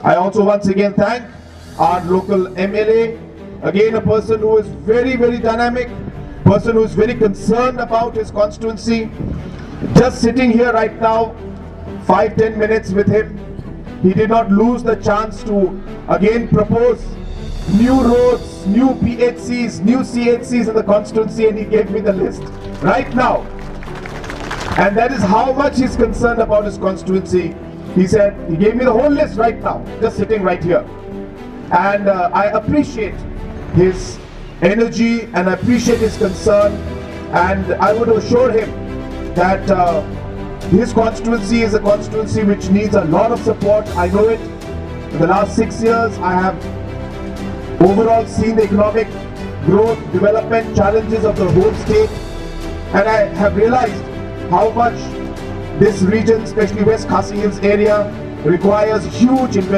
I also once again thank our local MLA, again a person who is very, very dynamic, person who is very concerned about his constituency. Just sitting here right now, 5-10 minutes with him, he did not lose the chance to again propose new roads, new PHCs, new CHCs in the constituency, and he gave me the list right now. And that is how much he's concerned about his constituency. He said, he gave me the whole list right now, just sitting right here. And I appreciate his energy and I appreciate his concern, and I would assure him that his constituency is a constituency which needs a lot of support. I know it. In the last 6 years, I have overall seen the economic growth, development challenges of the whole state, and I have realized how much this region, especially West Khasi Hills area, requires huge investment.